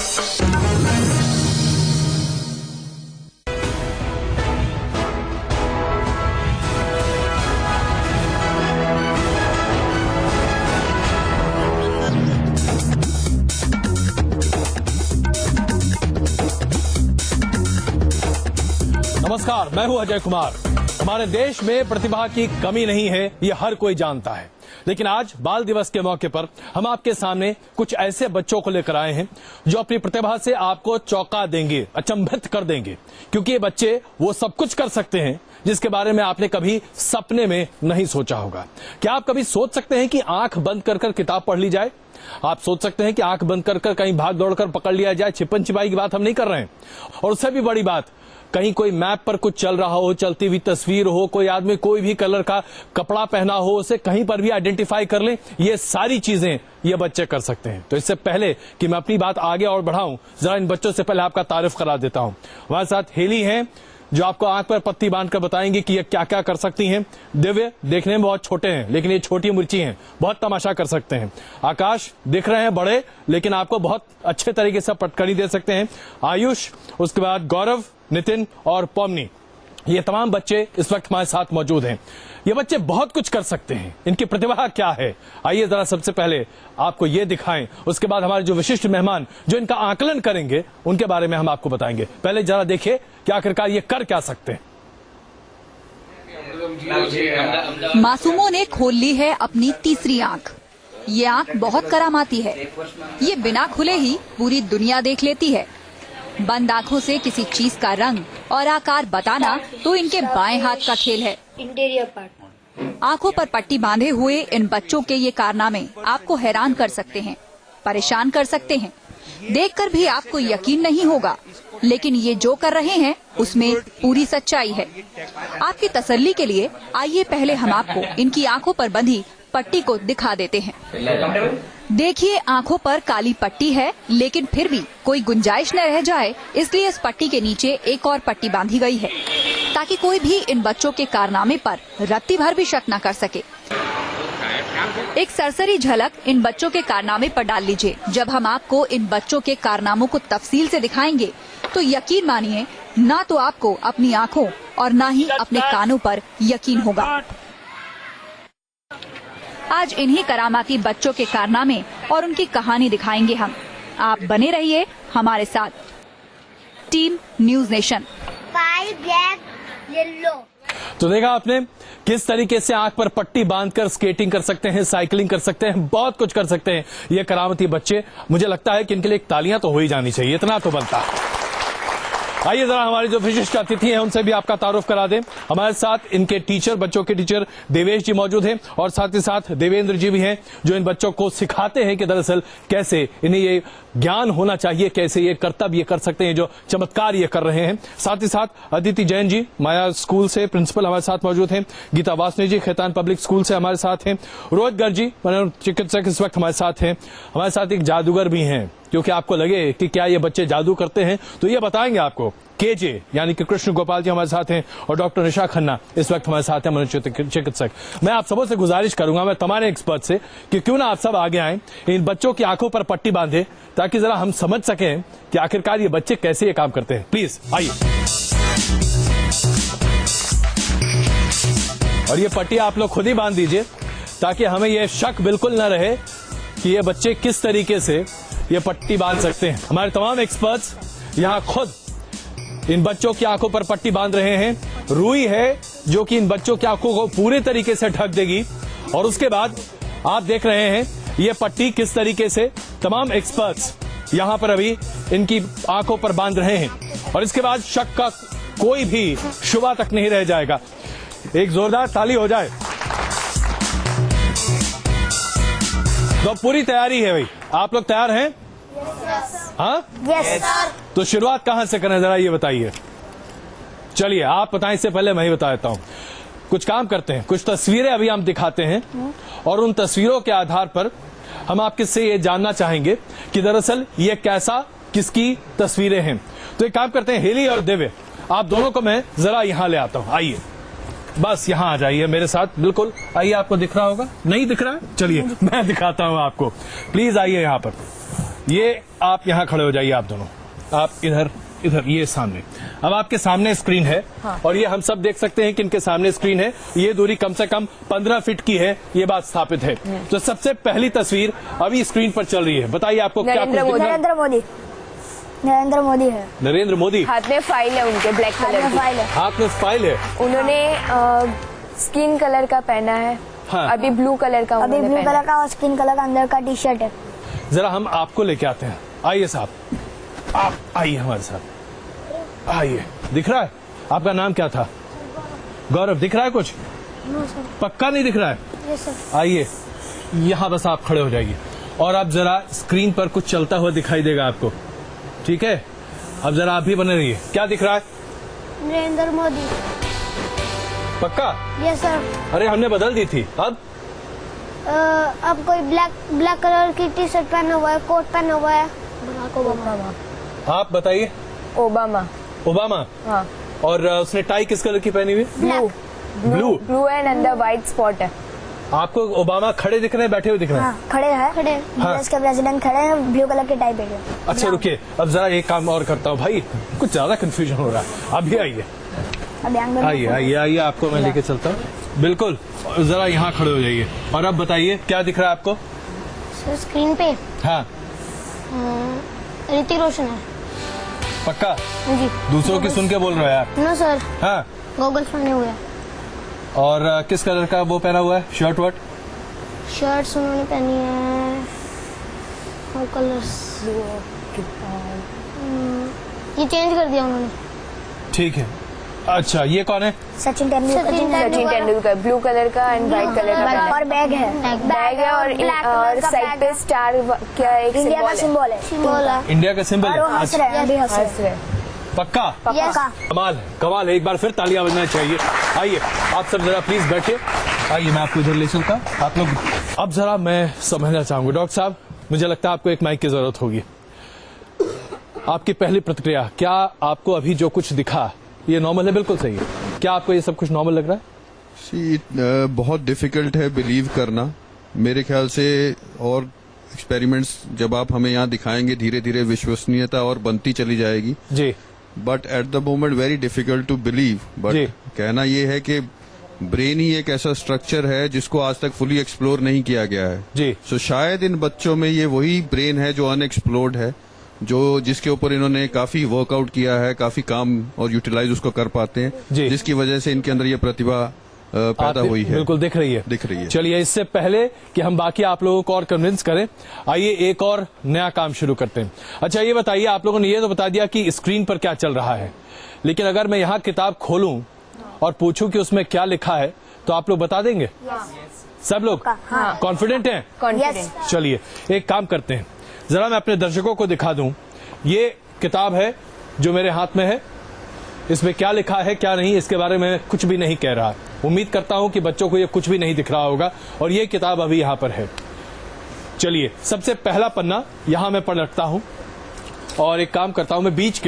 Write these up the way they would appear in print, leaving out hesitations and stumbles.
नमस्कार, मैं हूं अजय कुमार। हमारे देश में प्रतिभा की कमी नहीं है, ये हर कोई जानता है। लेकिन आज बाल दिवस के मौके पर हम आपके सामने कुछ ऐसे बच्चों को लेकर आए हैं जो अपनी प्रतिभा से आपको चौंका देंगे, अचंभित कर देंगे। क्योंकि ये बच्चे वो सब कुछ कर सकते हैं जिसके बारे में आपने कभी सपने में नहीं सोचा होगा। क्या आप कभी सोच सकते हैं कि आंख बंद कर किताब पढ़ ली जाए? आप सोच सकते हैं कि आंख बंद कर कहीं भाग दौड़कर पकड़ लिया जाए? छिपन छिपाई की बात हम नहीं कर रहे हैं। और उससे भी बड़ी बात, कहीं कोई मैप पर कुछ चल रहा हो, चलती हुई तस्वीर हो, कोई आदमी कोई भी कलर का कपड़ा पहना हो, उसे कहीं पर भी आइडेंटिफाई कर लें, ये सारी चीजें ये बच्चे कर सकते हैं। तो इससे पहले कि मैं अपनी बात आगे और बढ़ाऊं, जरा इन बच्चों से पहले आपका तारीफ करा देता हूं। हमारे साथ हेली हैं जो आपको आंख पर पत्ती बांधकर बताएंगे कि ये क्या क्या कर सकती हैं। दिव्य देखने में बहुत छोटे हैं लेकिन ये छोटी मिर्ची हैं, बहुत तमाशा कर सकते हैं। आकाश दिख रहे हैं बड़े लेकिन आपको बहुत अच्छे तरीके से पटकड़ी दे सकते हैं। आयुष, उसके बाद गौरव, नितिन और पौमनी, ये तमाम बच्चे इस वक्त हमारे साथ मौजूद हैं। ये बच्चे बहुत कुछ कर सकते हैं। इनकी प्रतिभा क्या है, आइए जरा सबसे पहले आपको ये दिखाएं। उसके बाद हमारे जो विशिष्ट मेहमान जो इनका आकलन करेंगे उनके बारे में हम आपको बताएंगे। पहले जरा देखिए कि आखिरकार ये कर क्या सकते हैं। मासूमों ने खोल ली है अपनी तीसरी आंख। ये आंख बहुत करामाती है। ये बिना खुले ही पूरी दुनिया देख लेती है। बंद आंखों से किसी चीज का रंग और आकार बताना तो इनके बाएं हाथ का खेल है। Interior part. आंखों पर पट्टी बांधे हुए इन बच्चों के ये कारनामे आपको हैरान कर सकते हैं, परेशान कर सकते हैं। देखकर भी आपको यकीन नहीं होगा, लेकिन ये जो कर रहे हैं उसमें पूरी सच्चाई है। आपकी तसल्ली के लिए आइए पहले हम आपको इनकी आंखों पर बंधी पट्टी को दिखा देते हैं। देखिए, आंखों पर काली पट्टी है लेकिन फिर भी कोई गुंजाइश न रह जाए इसलिए इस पट्टी के नीचे एक और पट्टी बांधी गई है ताकि कोई भी इन बच्चों के कारनामे पर रत्ती भर भी शक न कर सके। एक सरसरी झलक इन बच्चों के कारनामे पर डाल लीजिए। जब हम आपको इन बच्चों के कारनामों को तफसील से दिखाएंगे तो यकीन मानिए, ना तो आपको अपनी आंखों और ना ही अपने कानों पर यकीन होगा। आज इन्हीं करामाती बच्चों के कारनामे और उनकी कहानी दिखाएंगे हम। आप बने रहिए हमारे साथ। Team news nation. White, black, yellow. तो देखा आपने किस तरीके से आंख पर पट्टी बांधकर स्केटिंग कर सकते हैं, साइकिलिंग कर सकते हैं, बहुत कुछ कर सकते हैं ये करामाती बच्चे। मुझे लगता है कि इनके लिए एक तालियां तो हो ही जानी चाहिए, इतना तो बनता है। आइए जरा हमारे जो विशिष्ट अतिथि हैं उनसे भी आपका तारुफ करा दें। हमारे साथ इनके टीचर, बच्चों के टीचर देवेश जी मौजूद हैं और साथ ही साथ देवेंद्र जी भी हैं जो इन बच्चों को सिखाते हैं कि दरअसल कैसे इन्हें ये ज्ञान होना चाहिए, कैसे ये कर्तव्य कर सकते हैं, जो चमत्कार ये कर रहे हैं। साथ ही साथ अदिति जैन जी माया स्कूल से प्रिंसिपल हमारे साथ मौजूद हैं। गीता वासनी जी खैतान पब्लिक स्कूल से हमारे साथ हैं। रोहित गर्ग जी चिकित्सक इस वक्त हमारे साथ हैं। हमारे साथ एक जादूगर भी हैं, क्योंकि आपको लगे कि क्या ये बच्चे जादू करते हैं तो ये बताएंगे आपको। केजे यानी कि कृष्ण गोपाल जी हमारे साथ हैं और डॉक्टर निशा खन्ना इस वक्त हमारे साथ हैं, मनोचिकित्सक। मैं आप सबों से गुजारिश करूंगा, मैं तमाम एक्सपर्ट से, कि क्यों ना आप सब आगे आएं, इन बच्चों की आंखों पर पट्टी बांधे ताकि जरा हम समझ सकें कि आखिरकार ये बच्चे कैसे ये काम करते हैं। प्लीज आइए। और ये पट्टी आप लोग खुद ही बांध दीजिए ताकि हमें ये शक बिल्कुल न रहे कि ये बच्चे किस तरीके से ये पट्टी बांध सकते हैं। हमारे तमाम एक्सपर्ट्स यहाँ खुद इन बच्चों की आंखों पर पट्टी बांध रहे हैं। रुई है जो कि इन बच्चों की आंखों को पूरे तरीके से ढक देगी और उसके बाद आप देख रहे हैं ये पट्टी किस तरीके से तमाम एक्सपर्ट्स यहाँ पर अभी इनकी आंखों पर बांध रहे हैं और इसके बाद शक का कोई भी शुबा तक नहीं रह जाएगा। एक जोरदार ताली हो जाए। तो पूरी तैयारी है भाई, आप लोग तैयार हैं? हाँ, यस सर। तो शुरुआत कहां से करें जरा ये बताइए। चलिए आप बताएं, इससे पहले मैं ही बता देता हूं। कुछ काम करते हैं, कुछ तस्वीरें अभी हम दिखाते हैं और उन तस्वीरों के आधार पर हम आपसे ये जानना चाहेंगे कि दरअसल ये कैसा, किसकी तस्वीरें हैं। तो एक काम करते हैं, हेली और दिव्य आप दोनों को मैं जरा यहां ले आता हूं। आइए, बस यहां आ जाइए मेरे साथ। बिल्कुल आइए, आपको दिख रहा होगा, नहीं दिख रहा है? चलिए मैं दिखाता हूं आपको। प्लीज आइए यहां पर। ये आप यहाँ खड़े हो जाइए, आप दोनों, आप इधर इधर, ये सामने। अब आपके सामने स्क्रीन है और ये हम सब देख सकते हैं कि इनके सामने स्क्रीन है। ये दूरी कम से कम 15 फीट की है, ये बात स्थापित है। तो सबसे पहली तस्वीर अभी स्क्रीन पर चल रही है, बताइए आपको क्या कुछ दिख रहा है? नरेंद्र मोदी, नरेंद्र मोदी है। नरेंद्र मोदी, हाथ में फाइल है उनके, ब्लैक कलर की। फाइल है। हाथ में फाइल है। उन्होंने स्किन कलर का पहना है। हाँ। अभी ब्लू कलर का अभी उन्होंने ब्लू पहना कलर है। का और स्किन कलर का अंदर का टी शर्ट है। जरा हम आपको लेके आते हैं, आइए साहब, आप आइए हमारे साथ, आइए। दिख रहा है? आपका नाम क्या था? गौरव। दिख रहा है कुछ? पक्का नहीं दिख रहा है? आइए यहाँ बस आप खड़े हो जाइए और आप जरा स्क्रीन पर कुछ चलता हुआ दिखाई देगा आपको, ठीक है? अब जरा आप भी बने रहिए। क्या दिख रहा है? नरेंद्र मोदी। पक्का? Yes sir. अरे हमने बदल दी थी। अब कोई ब्लैक कलर की टी शर्ट पहना हुआ है, कोट पहना हुआ है। Barack Obama. आप बताइए। ओबामा। ओबामा। हाँ। और उसने टाई किस कलर की पहनी हुई? ब्लू। ब्लू। ब्लू एंड अंदर व्हाइट स्पॉट है। आपको ओबामा खड़े दिख रहे हैं, बैठे हुए दिख रहे हैं? हाँ, खड़े हैं। खड़े। यूएस के प्रेसिडेंट खड़े हैं, ब्लू कलर की टाई पहने। अच्छा रुकिए, अब जरा एक काम और करता हूँ भाई, कुछ ज्यादा कंफ्यूजन हो रहा है। अभी आइए, आइए आइए आइए, आपको मैं लेके चलता हूँ। बिल्कुल, जरा यहाँ खड़े हो जाइए और अब बताइए क्या दिख रहा है आपको? सर स्क्रीन पे हाँ। ऋतिक रोशन है। पक्का? जी। दूसरों की सुन के बोल रहे हैं आप? नो सर, हाँ। गॉगल्स पहने हुए हैं। और किस कलर का वो पहना हुआ है, शर्ट वर्ट? शर्ट्स उन्होंने पहनी है कलर्स, ये चेंज कर दिया उन्होंने। ठीक है। अच्छा, ये कौन है? सचिन तेंदुलकर। सचिन तेंदुलकर, ब्लू कलर का एंड व्हाइट कलर का पहना है। और बैग है। बैग है और साइड पे स्टार क्या एक इंडिया का सिंबल है। सिंबल है। इंडिया का सिंबल और वो है? हंस रहे हैं, अभी हंस रहे हैं। हंस रहे। पक्का? पक्का। कमाल है, कमाल है। एक बार फिर तालियां बजना चाहिए। आइए आप सब जरा प्लीज बैठिए। आइए मैं आपको इधर ले चलता आप लोग। अब जरा मैं समझना चाहूंगा, डॉक्टर साहब मुझे लगता है आपको एक माइक की जरूरत होगी। आपकी पहली प्रतिक्रिया, क्या आपको अभी जो कुछ दिखा ये नॉर्मल है? बिल्कुल सही है। क्या आपको ये सब कुछ नॉर्मल लग रहा है? बहुत डिफिकल्ट है बिलीव करना मेरे ख्याल से, और एक्सपेरिमेंट्स जब आप हमें यहाँ दिखाएंगे धीरे धीरे विश्वसनीयता और बनती चली जाएगी। जी। But at the moment very difficult to believe. But जी। कहना ये है कि ब्रेन ही एक ऐसा स्ट्रक्चर है जिसको आज तक फुली एक्सप्लोर नहीं किया गया है। जी। सो शायद इन बच्चों में ये वही ब्रेन है जो अनएक्सप्लोर्ड है, जो जिसके ऊपर इन्होंने काफी वर्कआउट किया है, काफी काम और यूटिलाइज उसको कर पाते हैं, जी। जिसकी वजह से इनके अंदर ये प्रतिभा पैदा हुई है। बिल्कुल दिख रही है, दिख रही है। चलिए इससे पहले कि हम बाकी आप लोगों को और कन्विंस करें, आइए एक और नया काम शुरू करते हैं। अच्छा ये बताइए, आप लोगों ने ये तो बता दिया कि स्क्रीन पर क्या चल रहा है, लेकिन अगर मैं यहाँ किताब खोलूं और पूछूं कि उसमें क्या लिखा है तो आप लोग बता देंगे? सब लोग कॉन्फिडेंट हैं? कॉन्फिडेंट। चलिए एक काम करते हैं, जरा मैं अपने दर्शकों को दिखा दूं। ये किताब है जो मेरे हाथ में है, इसमें क्या लिखा है क्या नहीं इसके बारे में कुछ भी नहीं कह रहा। उम्मीद करता हूं कि बच्चों को ये कुछ भी नहीं दिख रहा होगा और ये किताब अभी यहां पर है। चलिए सबसे पहला पन्ना यहां मैं पढ़ रखता हूं और एक काम करता हूं, मैं बीच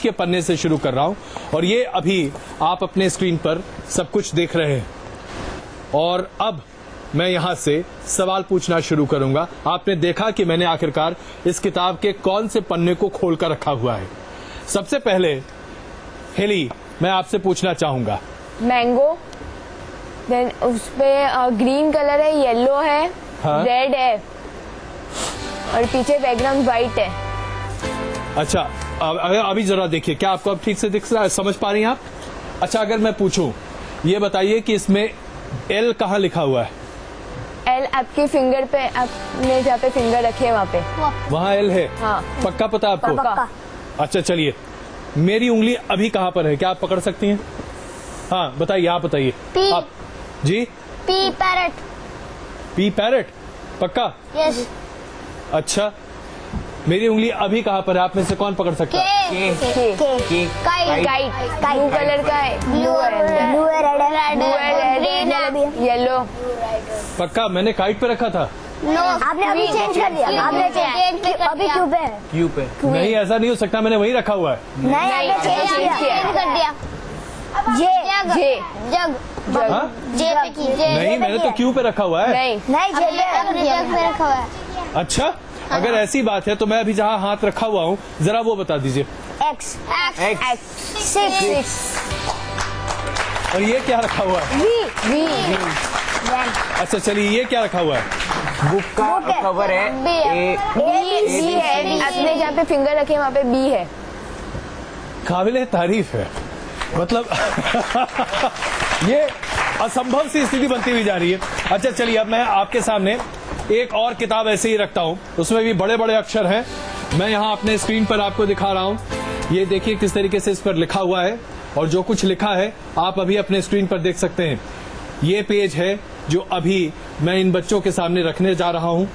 के पन्ने से शुरू कर रहा हूं और ये अभी आप अपने स्क्रीन पर सब कुछ देख रहे हैं। और अब मैं यहां से सवाल पूछना शुरू करूंगा। आपने देखा कि मैंने आखिरकार इस किताब के कौन से पन्ने को खोलकर रखा हुआ है। सबसे पहले हेली, मैं आपसे पूछना चाहूंगा। मैंगो, देन उसपे ग्रीन कलर है, येलो है, हाँ? रेड है और पीछे बैकग्राउंड व्हाइट है। अच्छा अभी जरा देखिए, क्या आपको अब ठीक से दिख रहा है, समझ पा रही हैं आप? अच्छा अगर मैं पूछूं, ये बताइए कि इसमें एल कहाँ लिखा हुआ है? एल आपके फिंगर पे, आपने जहाँ पे फिंगर रखे है वहाँ पे, वहाँ एल है? हाँ। पक्का पता आपको? पक्का। अच्छा चलिए, मेरी उंगली अभी कहाँ पर है, क्या आप पकड़ सकती हैं? हाँ बताइए, आप बताइए। पी। आप जी? P parrot. P parrot? पक्का? यस। अच्छा मेरी उंगली अभी कहाँ पर है, आप में से कौन पकड़ सकता है? काइट, ब्लू कलर का है, ब्लू है, ब्लू है, रेड है, ब्लू है, रेड है, येलो। पक्का मैंने काइट पे रखा था? नो, आपने अभी चेंज कर दिया। आपने चेंज अभी क्यों पे है? क्यू पे? नहीं ऐसा नहीं हो सकता, मैंने वही रखा हुआ है। नहीं, आपने चेंज कर दिया। जे जे जग हाँ? जे पे की। नहीं मैंने तो क्यू पे रखा हुआ है। नहीं, नहीं, जे पे रखा हुआ है। अच्छा अगर ऐसी बात है तो मैं अभी जहाँ हाथ रखा हुआ हूँ जरा वो बता दीजिए। X 6 और ये क्या रखा हुआ है? V अच्छा चलिए, ये क्या रखा हुआ है? बुक का कवर है। B है। आपने जहाँ पे फिंगर रखे वहाँ पे B है। काबिले तारीफ है, मतलब ये असंभव सी स्थिति बनती हुई जा रही है। अच्छा चलिए, अब मैं आपके सामने एक और किताब ऐसे ही रखता हूँ, उसमें भी बड़े बड़े अक्षर हैं। मैं यहाँ अपने स्क्रीन पर आपको दिखा रहा हूँ। ये देखिए किस तरीके से इस पर लिखा हुआ है, और जो कुछ लिखा है आप अभी अपने स्क्रीन पर देख सकते हैं। ये पेज है जो अभी मैं इन बच्चों के सामने रखने जा रहा हूँ,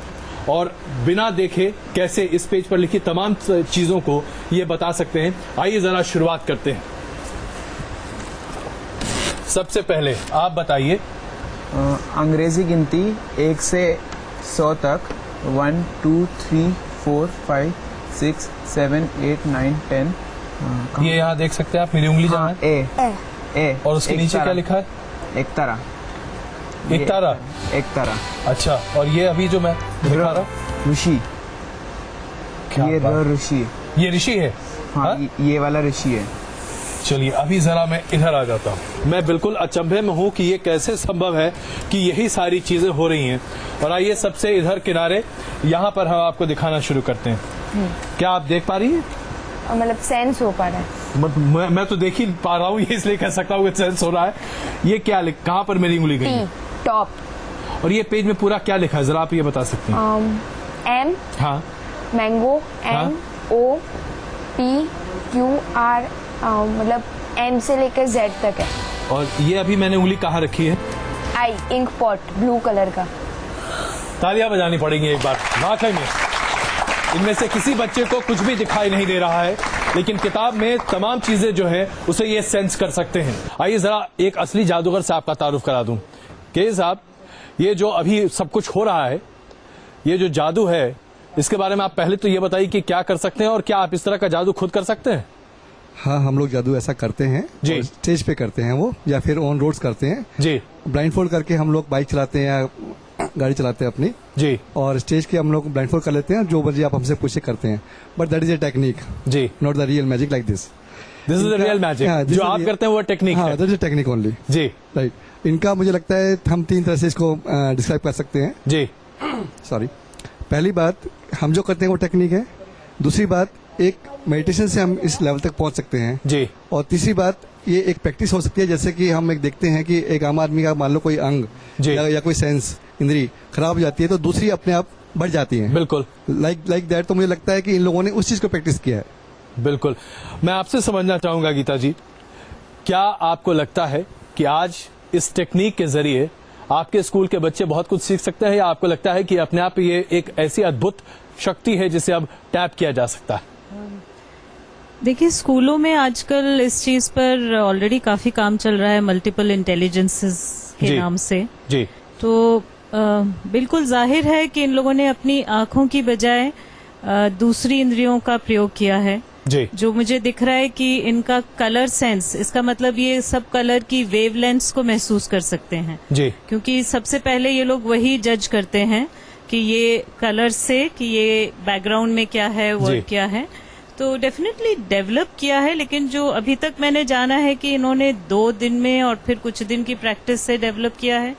और बिना देखे कैसे इस पेज पर लिखी तमाम चीजों को ये बता सकते हैं। आइए जरा शुरुआत करते हैं। सबसे पहले आप बताइए। अंग्रेजी गिनती 1 से 100 तक। 1 2 3 4 5 6 7 8 9 10। ये यहाँ देख सकते हैं आप, मेरी उंगली जहाँ है। ए और उसके एक नीचे तारा। क्या लिखा है? एक तारा। एक तारा। एक तारा। अच्छा, और ये अभी जो मैं दिखा रहा हूँ, ऋषि। क्या ये बात? ऋषि। ये ऋषि है। हाँ, हाँ? ये वाला ऋषि है। चलिए अभी जरा मैं इधर आ जाता हूँ। मैं बिल्कुल अचंभे में हूँ कि ये कैसे संभव है कि यही सारी चीजें हो रही हैं। और आइए सबसे इधर किनारे यहाँ पर हम आपको दिखाना शुरू करते हैं। क्या आप देख पा रही हैं? मतलब सेंस हो पा रहा है। मैं तो देख ही पा रहा हूँ, ये इसलिए कह सकता हूँ कि सेंस हो रहा है। ये क्या कहाँ पर मेरी उंगली गई है? टॉप। और ये पेज में पूरा क्या लिखा है, जरा आप ये बता सकते हैं? M हाँ, मैंगो हाँ? N O P Q R मतलब M से लेकर Z तक है। और ये अभी मैंने उंगली कहाँ रखी है? I ink pot blue colour का। तालियां बजानी पड़ेंगी एक बार। वाकई में इनमें से किसी बच्चे को कुछ भी दिखाई नहीं दे रहा है, लेकिन किताब में तमाम चीजें जो है उसे ये सेंस कर सकते हैं। आइए जरा एक असली जादूगर से आपका तारुफ करा दूं। के साहब, ये जो अभी सब कुछ हो रहा है, ये जो जादू है, इसके बारे में आप पहले तो ये बताइए कि क्या कर सकते हैं, और क्या आप इस तरह का जादू खुद कर सकते हैं? हाँ, हम लोग जादू ऐसा करते हैं जी। और स्टेज पे करते हैं वो, या फिर ऑन रोड्स करते हैं। जी ब्लाइंडफोल्ड करके हम लोग बाइक चलाते हैं या गाड़ी चलाते हैं अपनी, जी और स्टेज के हम लोग ब्लाइंडफोल्ड कर लेते हैं। जो मर्जी आप हमसे पूछे करते हैं, but that is a technique, जी। Not the real magic like this. This is the real magic. जो आप करते हैं वो टेक्निक हाँ, है। That is a technique only. जी राइट। इनका मुझे लगता है हम 3 तरह से इसको डिस्क्राइब कर सकते हैं। जी सॉरी, पहली बात हम जो करते हैं वो टेक्निक है। दूसरी बात, एक मेडिटेशन से हम इस लेवल तक पहुंच सकते हैं। जी। और तीसरी बात, ये एक प्रैक्टिस हो सकती है। जैसे कि हम एक देखते हैं कि एक आम आदमी का मान लो कोई अंग जी। या कोई सेंस इंद्री खराब हो जाती है, तो दूसरी अपने आप बढ़ जाती है। बिल्कुल लाइक दैट। तो मुझे लगता है कि इन लोगों ने उस चीज को प्रैक्टिस किया है। बिल्कुल। मैं आपसे समझना चाहूंगा गीता जी, क्या आपको लगता है कि आज इस टेक्निक के जरिए आपके स्कूल के बच्चे बहुत कुछ सीख सकते हैं, या आपको लगता है कि अपने आप ये एक ऐसी अद्भुत शक्ति है जिसे अब टैप किया जा सकता है? देखिए, स्कूलों में आजकल इस चीज पर ऑलरेडी काफी काम चल रहा है, मल्टीपल इंटेलिजेंसेस के जी। नाम से। जी। तो बिल्कुल जाहिर है कि इन लोगों ने अपनी आंखों की बजाय दूसरी इंद्रियों का प्रयोग किया है। जी। जो मुझे दिख रहा है कि इनका कलर सेंस, इसका मतलब ये सब कलर की वेवलेंथ्स को महसूस कर सकते हैं। जी। क्योंकि सबसे पहले ये लोग वही जज करते हैं कि ये कलर से कि ये बैकग्राउंड में क्या है, जी। वर्ड क्या है। तो डेफिनेटली डेवलप किया है, लेकिन जो अभी तक मैंने जाना है कि इन्होंने 2 दिन में और फिर कुछ दिन की प्रैक्टिस से डेवलप किया है,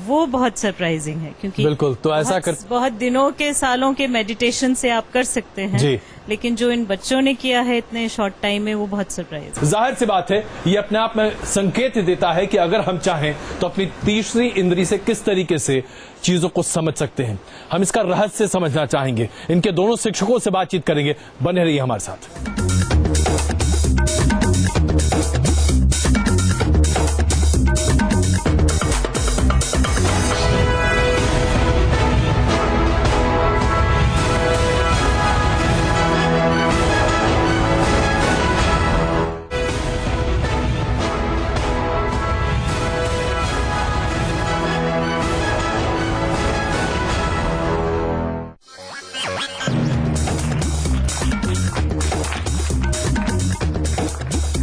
वो बहुत सरप्राइजिंग है। क्योंकि बिल्कुल, तो ऐसा बहुत दिनों के, सालों के मेडिटेशन से आप कर सकते हैं। जी। लेकिन जो इन बच्चों ने किया है इतने शॉर्ट टाइम में, वो बहुत सरप्राइज। जाहिर सी बात है, ये अपने आप में संकेत देता है कि अगर हम चाहें तो अपनी तीसरी इंद्री से किस तरीके से चीजों को समझ सकते हैं। हम इसका रहस्य समझना चाहेंगे, इनके दोनों शिक्षकों से बातचीत करेंगे। बने रहिए हमारे साथ।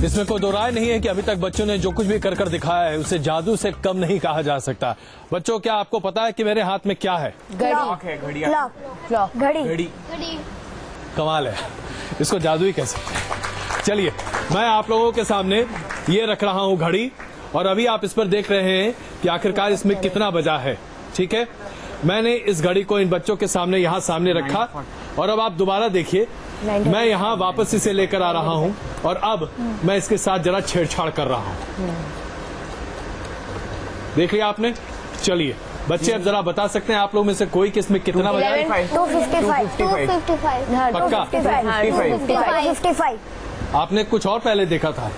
इसमें कोई दो राय नहीं है कि अभी तक बच्चों ने जो कुछ भी कर दिखाया है उसे जादू से कम नहीं कहा जा सकता। बच्चों, क्या आपको पता है कि मेरे हाथ में क्या है? घड़ी। कमाल है, इसको जादू ही कह सकते हैं। चलिए, मैं आप लोगों के सामने ये रख रहा हूं घड़ी, और अभी आप इस पर देख रहे हैं कि आखिरकार इसमें कितना बजा है। ठीक है, मैंने इस घड़ी को इन बच्चों के सामने यहाँ सामने रखा, और अब आप दोबारा देखिए, मैं यहाँ वापस इसे लेकर आ रहा हूँ, और अब मैं इसके साथ जरा छेड़छाड़ कर रहा हूँ। देख लिया आपने? चलिए बच्चे, अब जरा बता सकते हैं आप लोग में से कोई कि इसमें कितना बजा है? 255 पक्का? 55 आपने कुछ और पहले देखा था?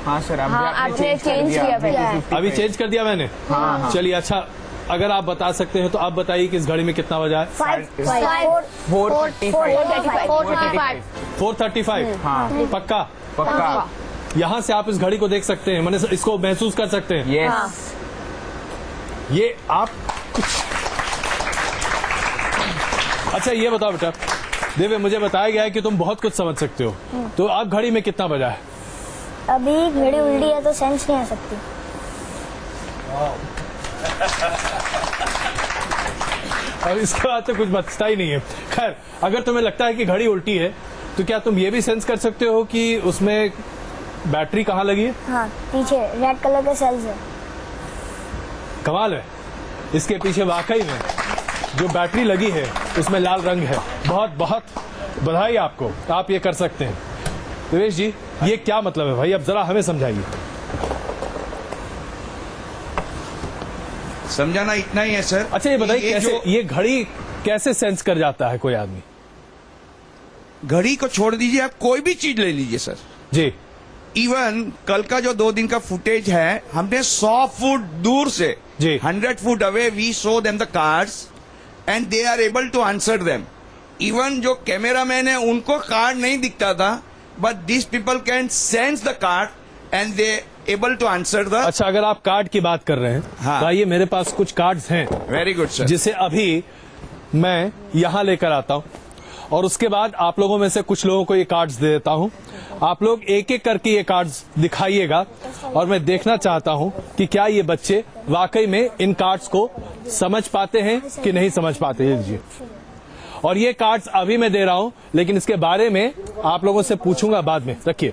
हाँ सर, आपने चेंज किया पहले। अभी चेंज कर दिया मैंने? हाँ। चलिए, अच्छा, अगर आप बता सकते हैं तो आप बताइए कि इस घड़ी में कितना बजा है? 435। हाँ। पक्का? पक्का। यहाँ से आप इस घड़ी को देख सकते हैं, मैंने इसको महसूस कर सकते हैं। यस। ये आप अच्छा, ये बताओ बेटा, देवे, मुझे बताया गया है कि तुम बहुत कुछ समझ सकते हो, तो अब घड़ी में कितना बजा है? अभी घड़ी उल्टी है तो सेंस नहीं आ सकती। और इसके बाद तो कुछ बचता ही नहीं है। खैर, अगर तुम्हें लगता है कि घड़ी उल्टी है तो क्या तुम ये भी सेंस कर सकते हो कि उसमें बैटरी कहाँ लगी है? हाँ, पीछे रेड कलर के सेल्स है। कमाल है, इसके पीछे वाकई में जो बैटरी लगी है उसमें लाल रंग है। बहुत बहुत बधाई आपको, आप ये कर सकते हैं। देवेश जी, ये क्या मतलब है भाई? अब जरा हमें समझाइए। समझाना इतना ही है सर। अच्छा, ये बताइए कैसे ये घड़ी कैसे सेंस कर जाता है कोई आदमी? घड़ी को छोड़ दीजिए, आप कोई भी चीज ले लीजिए सर जी। इवन कल का जो 2 दिन का फुटेज है, हमने 100 फुट दूर से जी 100 foot away we show them the cards and they are able to answer them. Even जो कैमरामैन है उनको कार्ड नहीं दिखता था, but this people can sense the card and they able to answer the. अच्छा, अगर आप कार्ड की बात कर रहे हैं हाँ। तो आइए, मेरे पास कुछ कार्ड्स हैं। Very good sir. जिसे अभी मैं यहाँ लेकर आता हूँ, और उसके बाद आप लोगों में से कुछ लोगों को ये कार्ड्स दे देता हूँ। आप लोग एक एक करके ये कार्ड्स दिखाइएगा, और मैं देखना चाहता हूँ कि क्या ये बच्चे वाकई में इन कार्ड्स को समझ पाते हैं कि नहीं समझ पाते हैं। लीजिए, और ये कार्ड्स अभी मैं दे रहा हूँ, लेकिन इसके बारे में आप लोगों से पूछूंगा बाद में। रखिए,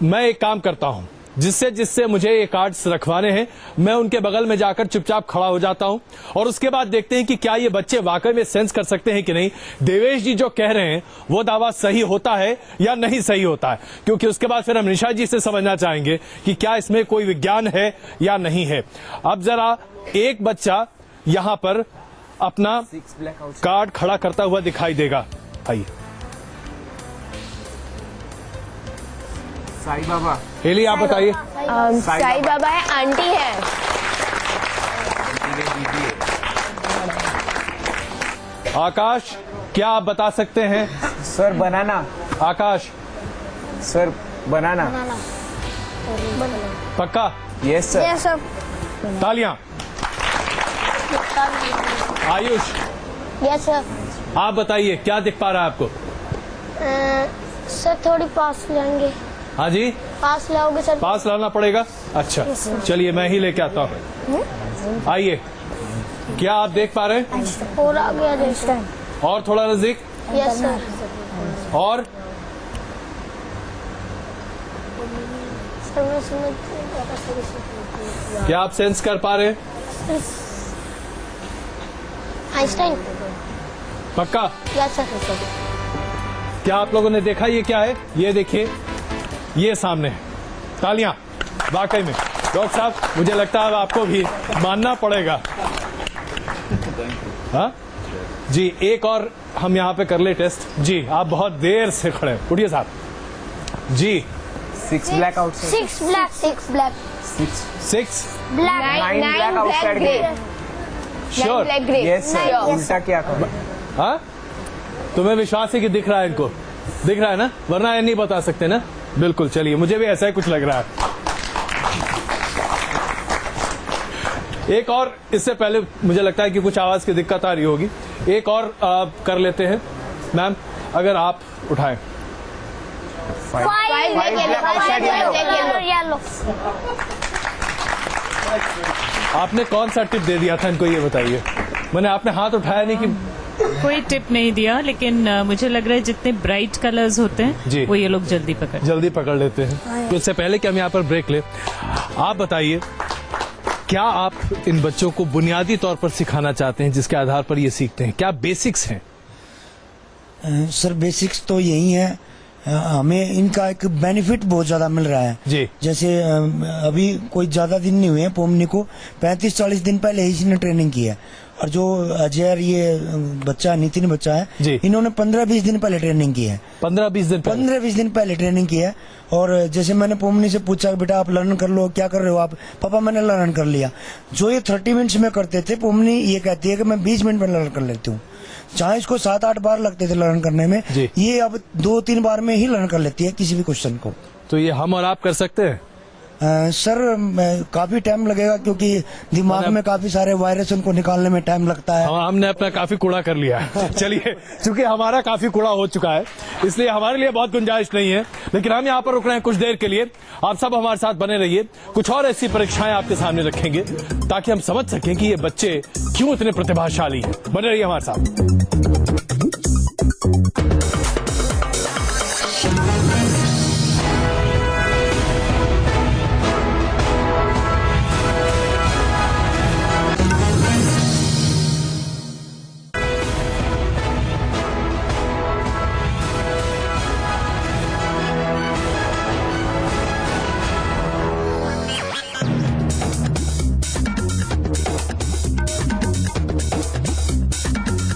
मैं एक काम करता हूँ, जिससे जिससे मुझे ये कार्ड्स रखवाने हैं, मैं उनके बगल में जाकर चुपचाप खड़ा हो जाता हूं, और उसके बाद देखते हैं कि क्या ये बच्चे वाकई में सेंस कर सकते हैं कि नहीं। देवेश जी जो कह रहे हैं वो दावा सही होता है या नहीं सही होता है, क्योंकि उसके बाद फिर हम निशा जी से समझना चाहेंगे कि क्या इसमें कोई विज्ञान है या नहीं है। अब जरा एक बच्चा यहां पर अपना कार्ड खड़ा करता हुआ दिखाई देगा। आइए, साईं बाबा। हेली, आप बताइए। साईं बाबा है, आंटी है। आकाश, क्या आप बता सकते हैं? Sir banana. Akash sir banana. पक्का? Yes sir. Yes sir. तालियां। Ayush, yes sir. आप बताइए, क्या दिख पा रहा है आपको? सर थोड़ी पास लाएंगे। हाँ जी, पास लाओगे सर? पास लाना पड़ेगा। अच्छा, चलिए मैं ही लेके आता हूँ। आइए, क्या आप देख पा रहे हैं? और आ गया दिस टाइम। और थोड़ा नजदीक। Yes sir. और सर मैं समझ नहीं पा रहा सही से। क्या आप सेंस कर पा रहे हैं? आइंस्टाइन। पक्का? Yes sir. क्या आप लोगों ने देखा ये क्या है? ये देखिए, ये सामने है। तालियां। वाकई में डॉक्टर साहब, मुझे लगता है अब आपको भी मानना पड़ेगा। हाँ जी, एक और हम यहाँ पे कर ले टेस्ट। जी, आप बहुत देर से खड़े हैं, उठिए साहब जी। 6 black outside. 6 black. 6 black. 6 black. 9 black outside grey. Sure? Black grey. Yes sir. उल्टा क्या करो? हाँ, तुम्हें विश्वास है कि दिख रहा है इनको? दिख रहा है ना, वरना ये नहीं बता सकते ना। बिल्कुल, चलिए, मुझे भी ऐसा ही कुछ लग रहा है। एक और, इससे पहले मुझे लगता है कि कुछ आवाज की दिक्कत आ रही होगी। एक और कर लेते हैं। मैम, अगर आप उठाएं। येलो। आपने कौन सा टिप दे दिया था इनको, ये बताइए। मैंने आपने हाथ उठाया नहीं कि कोई टिप नहीं दिया, लेकिन मुझे लग रहा है जितने ब्राइट कलर्स होते जी। हैं वो ये लोग जल्दी पकड़ लेते हैं। तो इससे पहले कि हम यहाँ पर ब्रेक ले, आप बताइए क्या आप इन बच्चों को बुनियादी तौर पर सिखाना चाहते हैं जिसके आधार पर ये सीखते हैं? क्या बेसिक्स हैं? सर बेसिक्स तो यही है, हमें इनका एक बेनिफिट बहुत ज्यादा मिल रहा है जी। जैसे अभी कोई ज्यादा दिन नहीं हुए हैं पोमनी को, 35-40 दिन पहले ही इसने ट्रेनिंग की है। और जो अजय ये बच्चा नितिन बच्चा है जी। इन्होंने 15-20 दिन पहले ट्रेनिंग की है। 15-20 दिन पहले ट्रेनिंग की है। और जैसे मैंने पोमनी से पूछा बेटा आप लर्न कर लो, क्या कर रहे हो आप? पापा मैंने लर्न कर लिया। जो ये 30 मिनट्स में करते थे, पोमनी ये कहती है कि मैं 20 मिनट में लर्न कर लेती हूँ। जहाँ इसको 7-8 बार लगते थे लर्न करने में, ये अब 2-3 बार में ही लर्न कर लेती है किसी भी क्वेश्चन को। तो ये हम और आप कर सकते हैं? सर काफी टाइम लगेगा क्योंकि दिमाग में काफी सारे वायरस उनको निकालने में टाइम लगता है। हमने अपना काफी कूड़ा कर लिया है। चलिए, चूंकि हमारा काफी कूड़ा हो चुका है इसलिए हमारे लिए बहुत गुंजाइश नहीं है, लेकिन हम यहाँ पर रुक रहे हैं कुछ देर के लिए। आप सब हमारे साथ बने रहिए, कुछ और ऐसी परीक्षाएं आपके सामने रखेंगे ताकि हम समझ सकें कि ये बच्चे क्यों इतने प्रतिभाशाली हैं। बने रहिए हमारे साथ।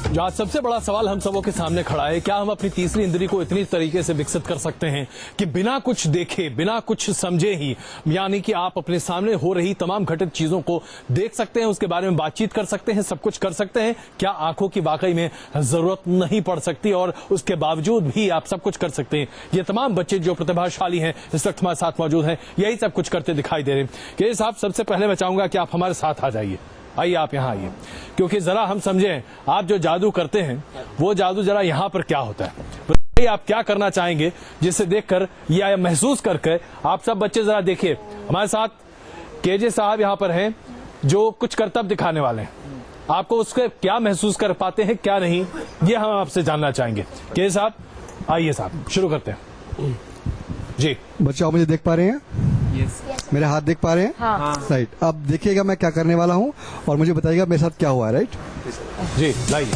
जो आज सबसे बड़ा सवाल हम सबों के सामने खड़ा है, क्या हम अपनी तीसरी इंद्री को इतनी तरीके से विकसित कर सकते हैं कि बिना कुछ देखे, बिना कुछ समझे ही, यानी कि आप अपने सामने हो रही तमाम घटित चीजों को देख सकते हैं, उसके बारे में बातचीत कर सकते हैं, सब कुछ कर सकते हैं? क्या आंखों की वाकई में जरूरत नहीं पड़ सकती और उसके बावजूद भी आप सब कुछ कर सकते हैं? ये तमाम बच्चे जो प्रतिभाशाली हैं इस वक्त हमारे साथ मौजूद हैं, यही सब कुछ करते दिखाई दे रहे हैं। कि साहब, सबसे पहले मैं चाहूंगा कि आप हमारे साथ आ जाइए। आइए, आप यहाँ आइए, क्योंकि जरा हम समझें आप जो जादू करते हैं वो जादू जरा यहाँ पर क्या होता है। बताइए आप क्या करना चाहेंगे जिससे देखकर या महसूस करके आप सब बच्चे जरा देखिए। हमारे साथ केजे साहब यहाँ पर हैं जो कुछ करतब दिखाने वाले हैं। आपको उसके क्या महसूस कर पाते हैं क्या नहीं, ये हम आपसे जानना चाहेंगे। केजे साहब आइए, साहब शुरू करते हैं जी। बच्चे आप मुझे देख पा रहे हैं? मेरे हाथ देख पा रहे हैं? हाँ। राइट। अब देखिएगा मैं क्या करने वाला हूँ और मुझे बताइएगा मेरे साथ क्या हुआ है। राइट जी, लाइए।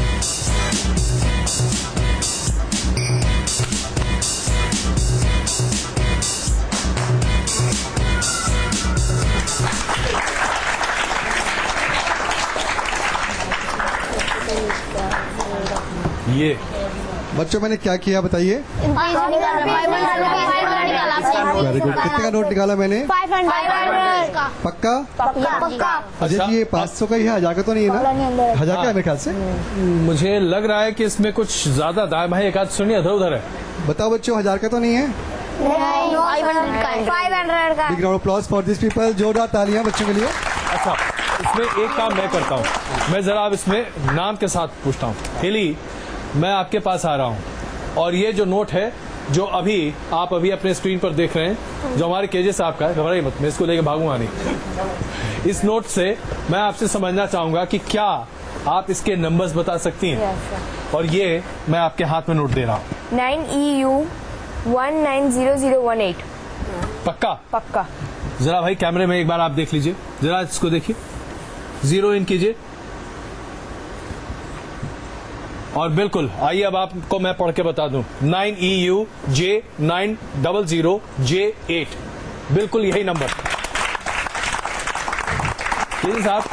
ये बच्चों मैंने क्या किया बताइए? Very good. कितने का नोट निकाला मैंने? 500 का। पक्का? पक्का। अजय जी ये 500 का ही है, 1000 का तो नहीं है ना? 1000 का है मेरे ख्याल से। मुझे लग रहा है कि इसमें कुछ ज्यादा दाम है, एक आध सुनिए इधर उधर है। बताओ बच्चों, 1000 का तो नहीं है? 500 का। Big round of applause for this people. जोरदार तालियां बच्चों के लिए। अच्छा, इसमें एक काम मैं करता हूँ, मैं जरा अब इसमें नाम के साथ पूछता हूँ। हेली, मैं आपके पास आ रहा हूँ और ये जो नोट है जो आप अभी अपने स्क्रीन पर देख रहे हैं, जो हमारे केजे साहब का है, घबराइए मत, मैं इसको लेके भागूंगा नहीं। इस नोट से मैं आपसे समझना चाहूंगा कि क्या आप इसके नंबर्स बता सकती हैं? और ये मैं आपके हाथ में नोट दे रहा हूँ। 9EU 190018। पक्का? पक्का। जरा भाई कैमरे में एक बार आप देख लीजिए, जरा इसको देखिए, 0 इन कीजिए और बिल्कुल आइए अब आपको मैं पढ़ के बता दूं। 9EU J900J8, बिल्कुल यही नंबर। साहब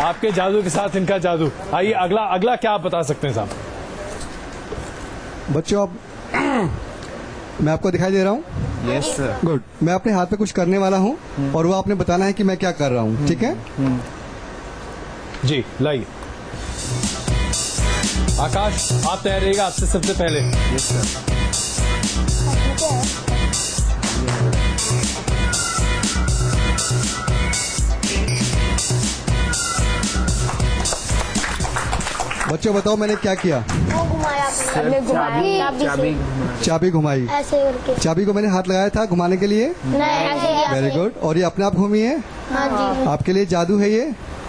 आपके जादू के साथ इनका जादू। आइए अगला क्या आप बता सकते हैं साहब? बच्चों अब मैं आपको दिखाई दे रहा हूँ? Yes sir. गुड। मैं अपने हाथ पे कुछ करने वाला हूँ और वो आपने बताना है कि मैं क्या कर रहा हूँ, ठीक है? जी, लाइए। आकाश आप तैयार रहिएगा, आपसे सबसे पहले। Yes sir. बच्चों बताओ मैंने क्या किया? वो घुमाया हमने घुमाया, चाबी घुमाई। ऐसे करके। चाबी को मैंने हाथ लगाया था घुमाने के लिए। नहीं ऐसे किया। Very good. और ये अपने आप घूमी है? हाँ जी। आपके लिए जादू है ये?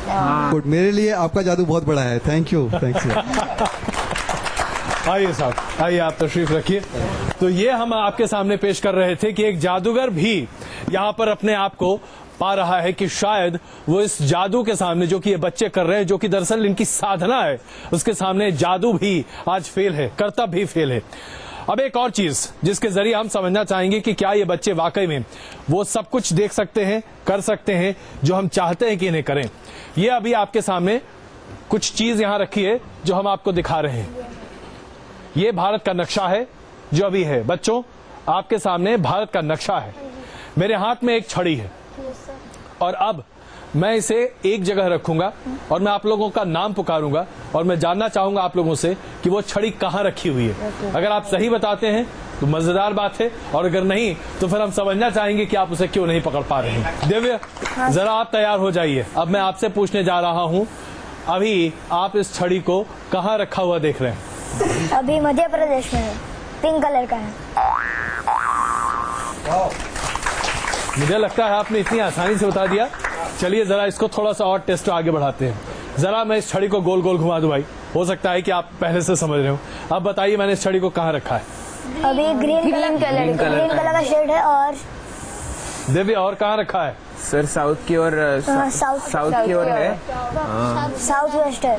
गुड। मेरे लिए आपका जादू बहुत बड़ा है। Thank you. थैंक्स। आइए साहब, आइए आप तशरीफ रखिए। तो ये हम आपके सामने पेश कर रहे थे कि एक जादूगर भी यहाँ पर अपने आप को पा रहा है कि शायद वो इस जादू के सामने जो कि ये बच्चे कर रहे हैं, जो कि दरअसल इनकी साधना है, उसके सामने जादू भी आज फेल है, कर्तव्य भी फेल है। अब एक और चीज जिसके जरिए हम समझना चाहेंगे कि क्या ये बच्चे वाकई में वो सब कुछ देख सकते हैं, कर सकते हैं जो हम चाहते हैं कि इन्हें करें। ये अभी आपके सामने कुछ चीज यहां रखी है जो हम आपको दिखा रहे हैं। ये भारत का नक्शा है जो अभी है। बच्चों, आपके सामने भारत का नक्शा है। मेरे हाथ में एक छड़ी है और अब मैं इसे एक जगह रखूंगा और मैं आप लोगों का नाम पुकारूंगा और मैं जानना चाहूंगा आप लोगों से कि वो छड़ी कहां रखी हुई है। अगर आप सही बताते हैं तो मजेदार बात है, और अगर नहीं तो फिर हम समझना चाहेंगे कि आप उसे क्यों नहीं पकड़ पा रहे हैं। दिव्य, जरा आप तैयार हो जाइए। अब मैं आपसे पूछने जा रहा हूं, अभी आप इस छड़ी को कहां रखा हुआ देख रहे हैं? अभी मध्य प्रदेश में है, पिंक कलर का है। मुझे लगता है आपने इतनी आसानी से बता दिया। चलिए जरा इसको थोड़ा सा और टेस्ट आगे बढ़ाते हैं। जरा मैं इस छड़ी को गोल गोल घुमा दूं भाई, हो सकता है कि आप पहले से समझ रहे हो। अब बताइए मैंने इस छड़ी को कहाँ रखा है? अभी ग्रीन कलर का शेड है। और दिव्य, और कहाँ रखा है? सर साउथ की ओर, साउथ की ओर है, साउथ वेस्ट है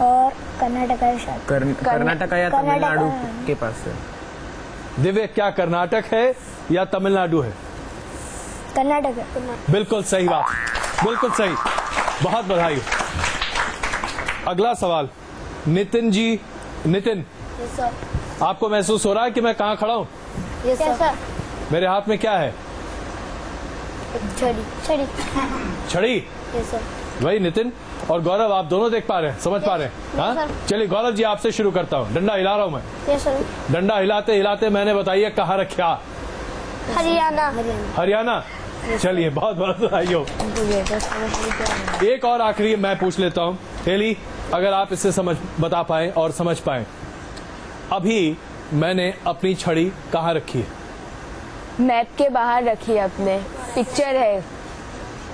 और कर्नाटक है शायद। कर्नाटक या तमिलनाडु के पास है। दिव्य, क्या कर्नाटक है या तमिलनाडु है? कर्नाटक है। बिल्कुल सही बात, बिल्कुल सही, बहुत बधाई। अगला सवाल नितिन जी। नितिन, आपको महसूस हो रहा है कि मैं कहाँ खड़ा हूँ? Yes sir. मेरे हाथ में क्या है? छड़ी। छड़ी? Yes sir. वही नितिन और गौरव, आप दोनों देख पा रहे हैं, समझ पा रहे हैं? हाँ, चलिए गौरव जी आपसे शुरू करता हूँ। डंडा हिला रहा हूँ मैं। Yes sir. डंडा हिलाते हिलाते मैंने बताइए कहाँ रखा? हरियाणा। हरियाणा। चलिए बहुत बहुत बधाई हो। एक और आखिरी मैं पूछ लेता हूँ हेली, अगर आप इससे बता पाए और समझ पाए, अभी मैंने अपनी छड़ी कहाँ रखी है? मैप के बाहर रखी है अपने, पिक्चर है।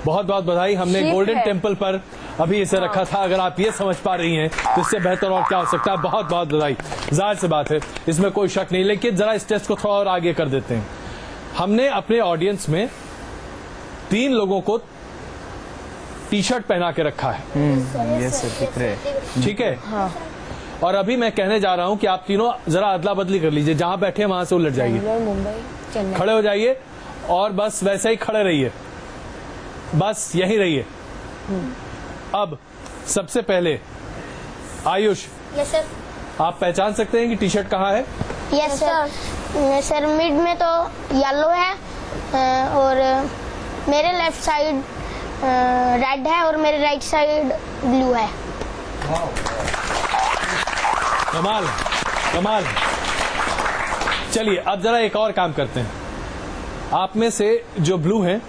बहुत बहुत बधाई। हमने शिप गोल्डन है। टेम्पल पर अभी इसे रखा था। अगर आप ये समझ पा रही हैं तो इससे बेहतर और क्या हो सकता है। बहुत बहुत बधाई, जाहिर सी बात है, इसमें कोई शक नहीं। लेकिन जरा इस टेस्ट को थोड़ा और आगे कर देते हैं। हमने अपने ऑडियंस में 3 लोगों को टी शर्ट पहना के रखा है। यस सर, दिख रहे हैं। ठीक है। और अभी मैं कहने जा रहा हूं कि आप तीनों जरा अदला बदली कर लीजिए, जहां बैठे हैं वहां से उलट जाइए, मुंबई, चेन्नई। खड़े हो जाइए और बस वैसे ही खड़े रहिए, बस यहीं रहिए। अब सबसे पहले आयुष, यस सर। आप पहचान सकते हैं कि टी शर्ट कहाँ है? Yes sir. सर मिड में तो येलो है और मेरे लेफ्ट साइड रेड है और मेरे राइट साइड ब्लू है। कमाल कमाल। चलिए अब जरा एक और काम करते हैं। आप में से जो ब्लू हैं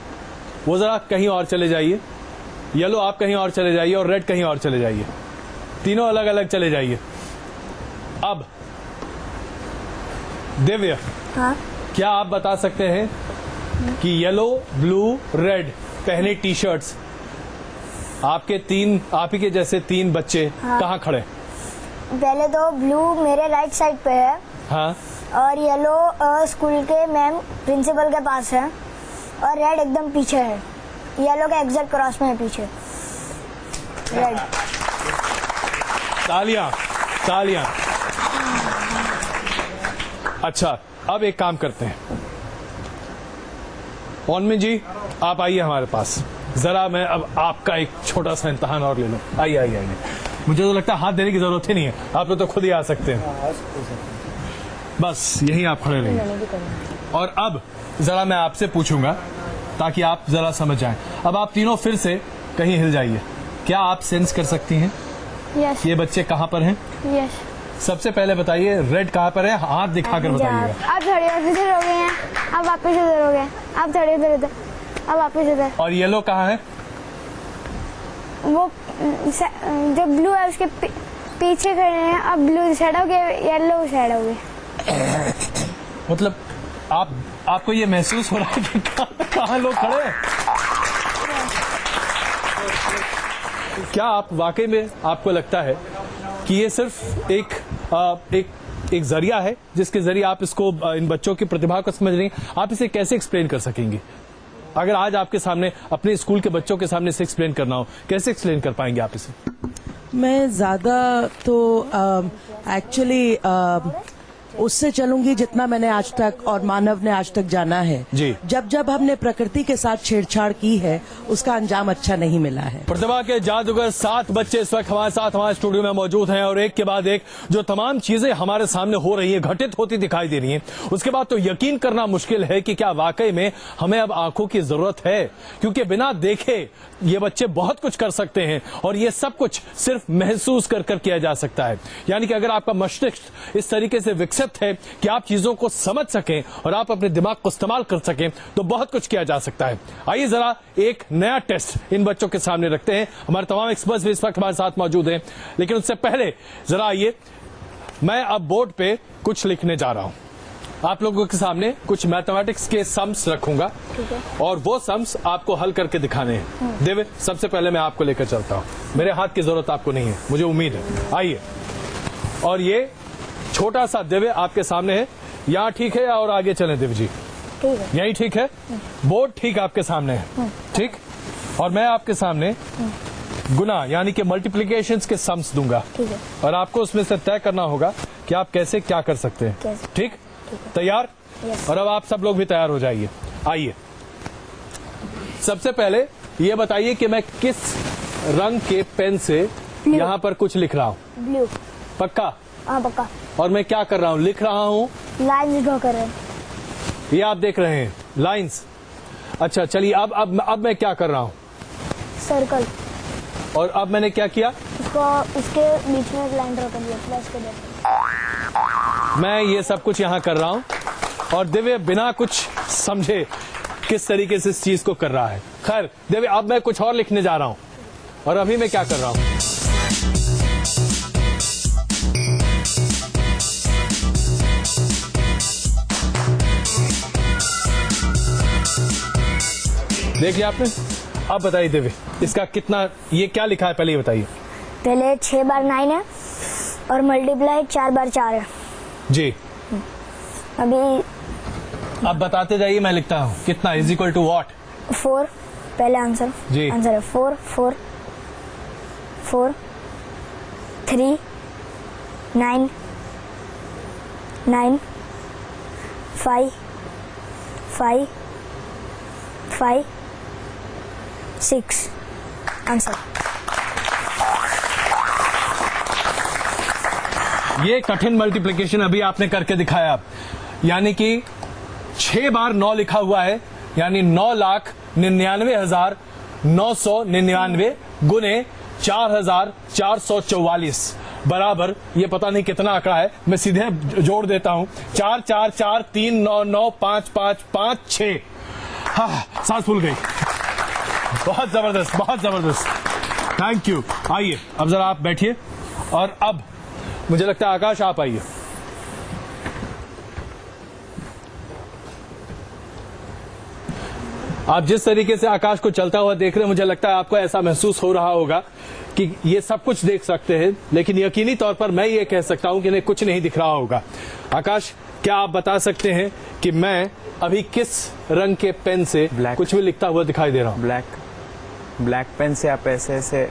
वो जरा कहीं और चले जाइए, येलो आप कहीं और चले जाइए और रेड कहीं और चले जाइए, तीनों अलग अलग चले जाइए। अब दिव्य, हाँ? क्या आप बता सकते हैं कि येलो ब्लू रेड पहने टी शर्ट्स आपके आप ही के जैसे 3 बच्चे कहाँ खड़े? पहले तो ब्लू मेरे राइट साइड पे है। हाँ, और येलो स्कूल के मैम प्रिंसिपल के पास है और रेड एकदम पीछे है, येलो के एग्जैक्ट क्रॉस में है पीछे रेड। तालियां तालियां। अच्छा, अब एक काम करते हैं, ओनमी जी आप आइए हमारे पास। जरा मैं अब आपका एक छोटा सा इम्तहान और ले लूं। आइए आइए आइए। मुझे तो लगता है हाथ देने की जरूरत ही नहीं है, आप लोग तो खुद ही आ सकते हैं। बस यहीं आप खड़े रहिए। और अब जरा मैं आपसे पूछूंगा ताकि आप जरा समझ जाएं। अब आप तीनों फिर से कहीं हिल जाइए। क्या आप सेंस कर सकती हैं यस। ये बच्चे कहाँ पर हैं? यस। सबसे पहले बताइए रेड कहाँ पर है, हाथ दिखाकर बताइएगा। आप थोड़ी इधर हो गए हैं, आप वापस इधर हो गए, आप थोड़ी इधर, अब वापस इधर। और येलो कहाँ है? वो जो ब्लू है उसके पीछे खड़े हैं, अब ब्लू साइड हो गए, येलो साइड हो गए। मतलब आपको ये महसूस हो रहा है कि कहाँ लोग खड़े हैं? क्या आप वाकई में आपको लगता है कि ये सिर्फ एक जरिया है जिसके जरिए आप इसको इन बच्चों की प्रतिभा को समझ रही हैं? आप इसे कैसे एक्सप्लेन कर सकेंगे? अगर आज आपके सामने अपने स्कूल के बच्चों के सामने इसे एक्सप्लेन करना हो, कैसे एक्सप्लेन कर पाएंगे आप इसे? मैं ज्यादा तो एक्चुअली उससे चलूंगी जितना मैंने आज तक और मानव ने आज तक जाना है जी। जब हमने प्रकृति के साथ छेड़छाड़ की है उसका अंजाम अच्छा नहीं मिला है। प्रतिभा के जादूगर 7 बच्चे इस वक्त हमारे साथ हमारे स्टूडियो में मौजूद हैं और एक के बाद एक जो तमाम चीजें हमारे सामने हो रही हैं, घटित होती दिखाई दे रही हैं, उसके बाद तो यकीन करना मुश्किल है कि क्या वाकई में हमें अब आंखों की जरूरत है, क्योंकि बिना देखे ये बच्चे बहुत कुछ कर सकते हैं और ये सब कुछ सिर्फ महसूस कर किया जा सकता है। यानी कि अगर आपका मस्तिष्क इस तरीके से विकसित है कि आप चीजों को समझ सकें और आप अपने दिमाग को इस्तेमाल कर सकें तो बहुत कुछ किया जा सकता है। आइए जरा एक नया टेस्ट इन बच्चों के सामने रखते हैं। हमारे तमाम एक्सपर्ट्स भी इस वक्त हमारे साथ मौजूद हैं, लेकिन उससे पहले जरा आइए, मैं अब बोर्ड पे कुछ लिखने जा रहा हूं। आप लोगों के सामने कुछ मैथमेटिक्स के सम्स रखूंगा और वो सम्स आपको हल करके दिखाने हैं। दिव्य, सबसे पहले मैं आपको लेकर चलता हूं। मेरे हाथ की जरूरत आपको नहीं है, मुझे उम्मीद है। आइए, और ये छोटा सा दिव्य आपके सामने है। यहाँ ठीक है या और आगे चलें दिव्य जी? ठीक है। यही ठीक है। बोर्ड ठीक आपके सामने है, ठीक। और मैं आपके सामने गुना यानी कि मल्टीप्लिकेशंस के सम्स दूंगा और आपको उसमें से तय करना होगा कि आप कैसे क्या कर सकते हैं। ठीक, तैयार? और अब आप सब लोग भी तैयार हो जाइए। आइए, सबसे पहले ये बताइए कि मैं किस रंग के पेन से यहाँ पर कुछ लिख रहा हूँ? ब्लू। पक्का? हाँ पक्का। और मैं क्या कर रहा हूँ? लिख रहा हूँ, लाइन्स ड्रॉ कर रहे हैं। ये आप देख रहे हैं लाइंस। अच्छा चलिए, अब मैं क्या कर रहा हूँ? सर्कल। और अब मैंने क्या किया? इसके बीच में एक लाइन ड्रॉ कर दिया, प्लस कर दिया। मैं ये सब कुछ यहाँ कर रहा हूँ और दिव्य बिना कुछ समझे किस तरीके से इस चीज को कर रहा है। खैर दिव्य, अब मैं कुछ और लिखने जा रहा हूँ और अभी मैं क्या कर रहा हूँ? देख लिया आपने? अब बताइए दिव्य, इसका कितना, ये क्या लिखा है पहले ये बताइए। पहले 6 बार 9 है और मल्टीप्लाई 4 बार 4 है जी। अभी अब बताते जाइए, मैं लिखता हूँ कितना इज इक्वल टू व्हाट? 4 पहले आंसर जी। आंसर है 4 4 4 3 9 9 5 5 5 6 आंसर। ये कठिन मल्टीप्लिकेशन अभी आपने करके दिखाया, यानी कि 6 बार 9 लिखा हुआ है, यानी 9,99,999 गुने 4,444 बराबर, ये पता नहीं कितना आंकड़ा है, मैं सीधे जोड़ देता हूं, 4 4 4 3 9 9 5 5 5 6। हाँ, सांस फूल गई। बहुत जबरदस्त, बहुत जबरदस्त, थैंक यू। आइए अब जरा आप बैठिए और अब मुझे लगता है आकाश आप आइए। आप जिस तरीके से आकाश को चलता हुआ देख रहे हैं, मुझे लगता है आपको ऐसा महसूस हो रहा होगा कि ये सब कुछ देख सकते हैं, लेकिन यकीनी तौर पर मैं ये कह सकता हूं कि इन्हें कुछ नहीं दिख रहा होगा। आकाश, क्या आप बता सकते हैं कि मैं अभी किस रंग के पेन से कुछ भी लिखता हुआ दिखाई दे रहा हूं? ब्लैक पेन से आप ऐसे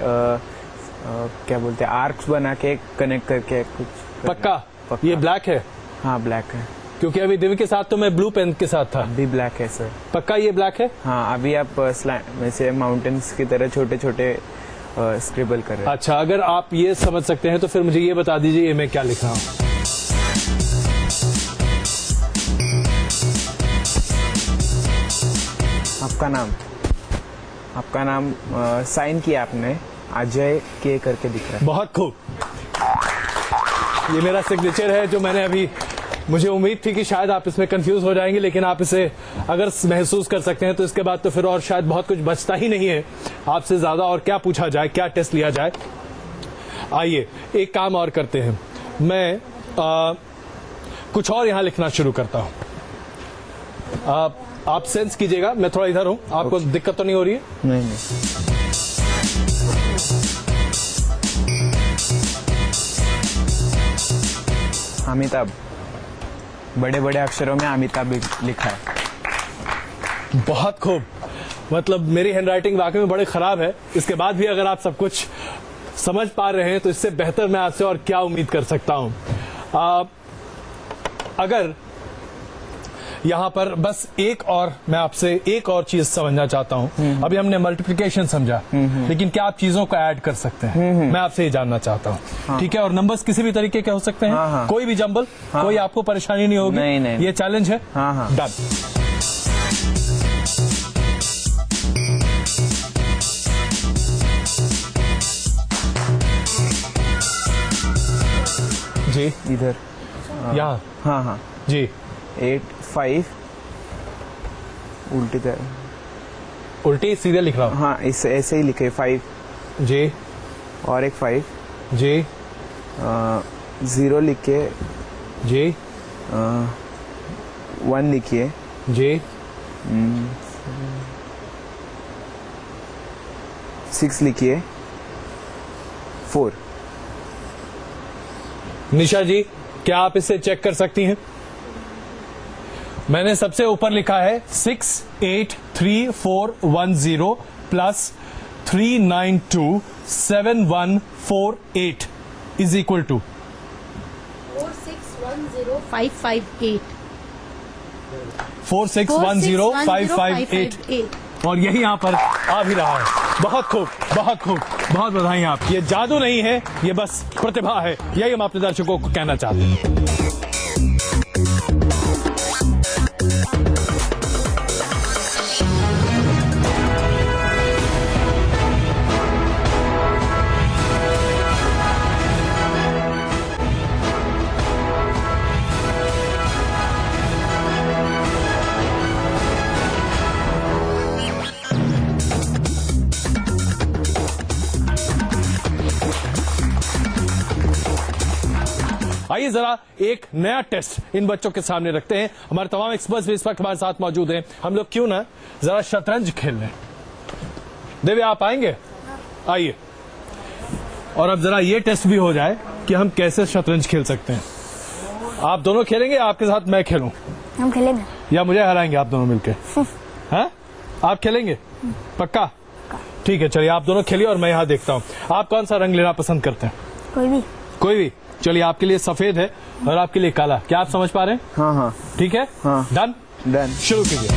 क्या बोलते हैं, आर्क्स बना के कनेक्ट करके कुछ। पक्का? ये ब्लैक है? हाँ ब्लैक है, क्योंकि अभी दिव्य के साथ तो मैं ब्लू पेन के साथ था। अभी ब्लैक है सर। पक्का ये ब्लैक है? हाँ, अभी आप वैसे माउंटेन्स की तरह छोटे छोटे स्क्रिबल कर रहे हैं। अच्छा, अगर आप ये समझ सकते हैं तो फिर मुझे ये बता दीजिए ये मैं क्या लिख रहा हूँ? आपका नाम साइन किया आपने, अजय के करके दिख रहा है। बहुत खूब, ये मेरा सिग्नेचर है जो मैंने अभी, मुझे उम्मीद थी कि शायद आप इसमें कंफ्यूज हो जाएंगे, लेकिन आप इसे अगर महसूस कर सकते हैं तो इसके बाद तो फिर और शायद बहुत कुछ बचता ही नहीं है। आपसे ज्यादा और क्या पूछा जाए, क्या टेस्ट लिया जाए। आइए एक काम और करते हैं, मैं कुछ और यहाँ लिखना शुरू करता हूँ। आप सेंस कीजिएगा, मैं थोड़ा इधर हूँ, आपको दिक्कत तो नहीं हो रही है? नहीं। अमिताभ, बड़े बड़े अक्षरों में अमिताभ लिखा है। बहुत खूब। मतलब मेरी हैंडराइटिंग वाकई में बड़े खराब है, इसके बाद भी अगर आप सब कुछ समझ पा रहे हैं तो इससे बेहतर मैं आपसे और क्या उम्मीद कर सकता हूं। अगर यहां पर बस मैं आपसे एक और चीज समझना चाहता हूं। अभी हमने मल्टीप्लिकेशन समझा, लेकिन क्या आप चीजों को ऐड कर सकते हैं? मैं आपसे ये जानना चाहता हूं। ठीक है, और नंबर्स किसी भी तरीके के हो सकते हैं, कोई भी जंबल, कोई आपको परेशानी नहीं होगी। नहीं। ये चैलेंज है। डन। जी इधर यहाँ। हाँ जी 8 5 उल्टी सीधे लिख रहा हूँ। हाँ, इस ऐसे ही लिखे 5 जी, और एक 5 जी, 0 लिखे जी, 1 लिखिए जी, 6 लिखिए 4। निशा जी, क्या आप इसे चेक कर सकती हैं? मैंने सबसे ऊपर लिखा है 683410 प्लस 3927148 इज इक्वल टू 4610558 4610558 और यही यहां पर आ भी रहा है। बहुत खूब, बहुत खूब, बहुत बधाई आप। ये जादू नहीं है, ये बस प्रतिभा है, यही हम अपने दर्शकों को कहना चाहते हैं। आइए जरा एक नया टेस्ट इन बच्चों के सामने रखते हैं। हमारे तमाम एक्सपर्ट्स भी इस वक्त हमारे साथ मौजूद हैं। हम लोग क्यों ना जरा शतरंज खेल लें। दिव्या, आप आएंगे? आइए। और अब जरा ये टेस्ट भी हो जाए कि हम कैसे शतरंज खेल सकते हैं। आप दोनों खेलेंगे, आपके साथ मैं खेलूं? हम खेलेंगे। या मुझे हराएंगे आप दोनों मिलके? हैं? आप खेलेंगे? पक्का? ठीक है, चलिए आप दोनों खेलिए और मैं यहाँ देखता हूँ। आप कौन सा रंग लेना पसंद करते हैं? कोई भी। कोई भी। चलिए, आपके लिए सफेद है और आपके लिए काला। क्या आप समझ पा रहे हैं? हाँ। ठीक है। डन। शुरू कीजिए।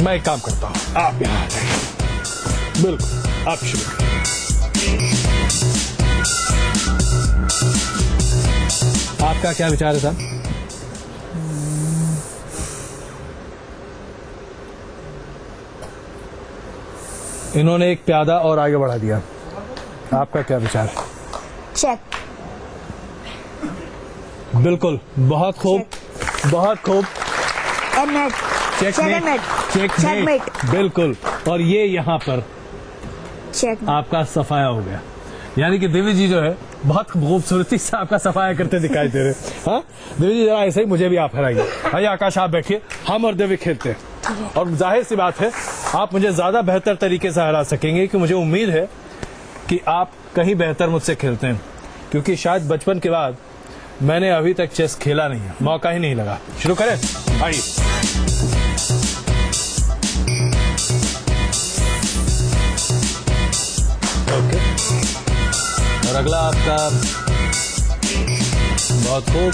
मैं एक काम करता हूँ, आप यहाँ आ जाइए। बिल्कुल, आप शुरू करिए। आपका क्या विचार है साहब? इन्होंने एक प्यादा और आगे बढ़ा दिया। आपका क्या विचार है? चेक। बिल्कुल, बहुत खूब, बहुत खूब। चेकमेट। बिल्कुल, और ये यहाँ पर चेक आपका सफाया हो गया। यानी कि देवी जी जो है बहुत खूबसूरती से आपका सफाया करते दिखाई दे रहे। हाँ देवी जी, जरा ऐसे ही मुझे भी आप हराइए। आइए आकाश, आप बैठिए, हम और देवी खेलते हैं। और जाहिर सी बात है, आप मुझे ज्यादा बेहतर तरीके से हरा सकेंगे, कि मुझे उम्मीद है कि आप कहीं बेहतर मुझसे खेलते हैं, क्योंकि शायद बचपन के बाद मैंने अभी तक चेस खेला नहीं है, मौका ही नहीं लगा। शुरू करें? आइए। ओके, और अगला आपका। बहुत खूब।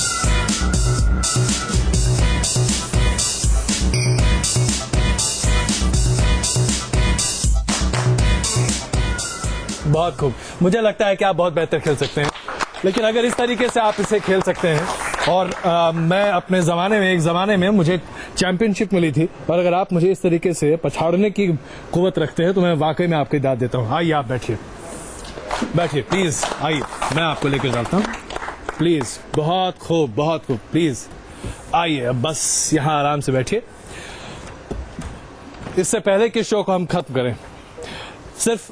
बहुत खूब। मुझे लगता है कि आप बहुत बेहतर खेल सकते हैं, लेकिन अगर इस तरीके से आप इसे खेल सकते हैं, और मैं अपने एक ज़माने में मुझे चैंपियनशिप मिली थी, और अगर आप मुझे इस तरीके से पछाड़ने की कुव्वत रखते हैं तो मैं वाकई में आपकी दाद देता हूँ। आइए, आप बैठिए, बैठिए प्लीज़। आइए, मैं आपको लेकर जाता हूँ प्लीज़। बहुत खूब, बहुत खूब, प्लीज़ आइए। अब बस यहाँ आराम से बैठिए। इससे पहले कि शो को हम खत्म करें, सिर्फ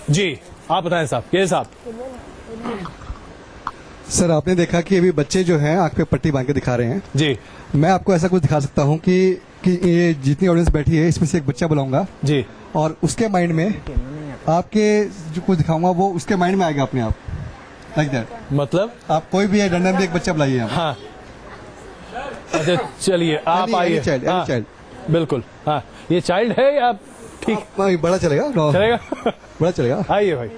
जी आप बताएं साहब, ये साहब। सर आपने देखा कि अभी बच्चे जो हैं आंख पे पट्टी बांध के दिखा रहे हैं जी। मैं आपको ऐसा कुछ दिखा सकता हूं कि ये जितनी ऑडियंस बैठी है इसमें से एक बच्चा बुलाऊंगा जी, और उसके माइंड में आपके जो कुछ दिखाऊंगा वो उसके माइंड में आएगा अपने आप, लाइक दैट। मतलब आप कोई भी रैंडमली एक बच्चा बुलाइए। हाँ अच्छा चलिए आप आइए। चाइल्ड बिल्कुल। हाँ ये चाइल्ड है या ठीक? बड़ा चलेगा? चलेगा बड़ा चलेगा। आइए भाई,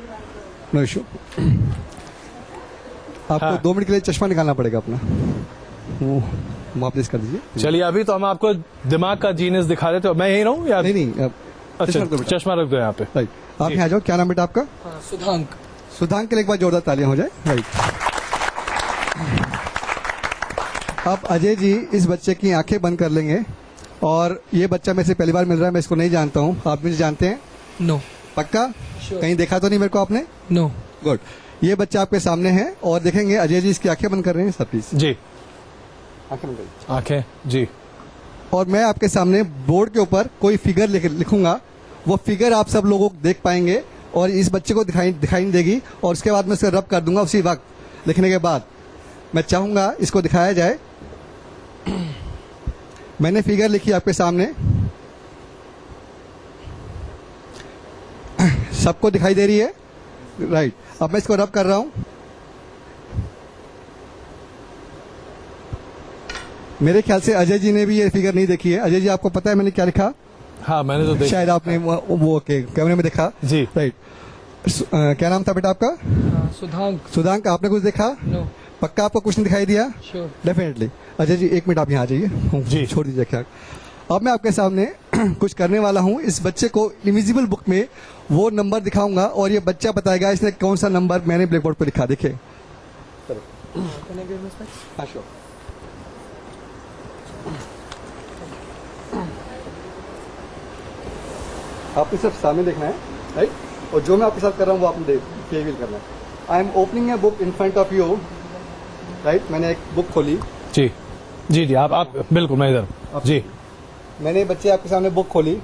नो इशू। आपको 2 मिनट के लिए चश्मा निकालना पड़ेगा अपना, वो वापस कर दीजिए। चलिए अभी तो हम आपको दिमाग का जीनियस दिखा देते हो। मैं यही रहूं या नहीं? अच्छा चश्मा रख दो यहाँ पे। राइट, आप यहाँ आ जाओ। क्या नाम बेटा आपका? सुधांक। सुधांक के लिए एक बार जोरदार तालियां हो जाए। राइट, अब अजय जी इस बच्चे की आंखें बंद कर लेंगे और ये बच्चा मेरे से पहली बार मिल रहा है, मैं इसको नहीं जानता हूँ। आप मुझे जानते हैं? नो। पक्का? कहीं देखा तो नहीं मेरे को आपने? नो। गुड। ये बच्चा आपके सामने है और देखेंगे अजय जी इसकी आंखें बंद कर रहे हैं। सर प्लीज जी, आंखें बंद करिए। आंखें जी। और मैं आपके सामने बोर्ड के ऊपर कोई फिगर लिखूंगा, वो फिगर आप सब लोगों को देख पाएंगे और इस बच्चे को दिखाई नहीं देगी और उसके बाद मैं इसे रब कर दूंगा उसी वक्त लिखने के बाद। मैं चाहूंगा इसको दिखाया जाए। मैंने फिगर लिखी आपके सामने, सबको दिखाई दे रही है? राइट, अब मैं इसको रब कर रहा हूं। मेरे ख्याल से अजय जी ने भी ये फिगर नहीं देखी है। अजय जी आपको पता है मैंने क्या लिखा? हाँ मैंने तो देखा। शायद आपने वो कैमरे में देखा जी। राइट। क्या नाम था बेटा आपका? सुधांक। सुधांक, आपने कुछ देखा? नो। पक्का आपको कुछ नहीं दिखाई दिया? Sure. Definitely. Ajay ji 1 minute आप यहाँ आ जाइए जी, छोड़ दीजिए क्या। अब मैं आपके सामने कुछ करने वाला हूँ। इस बच्चे को इनविजिबल बुक में वो नंबर दिखाऊंगा और ये बच्चा बताएगा इसने कौन सा नंबर मैंने ब्लैक बोर्ड पर लिखा। देखिए आपने सिर्फ सामने देखना है, राइट? और जो मैं आपके साथ कर रहा हूँ वो आपने फील करना है। I am opening a book in front of you, right? मैंने एक बुक खोली। जी जी जी, आप बिल्कुल, मैं इधर जी। मैंने बच्चे आपके सामने बुक खोली,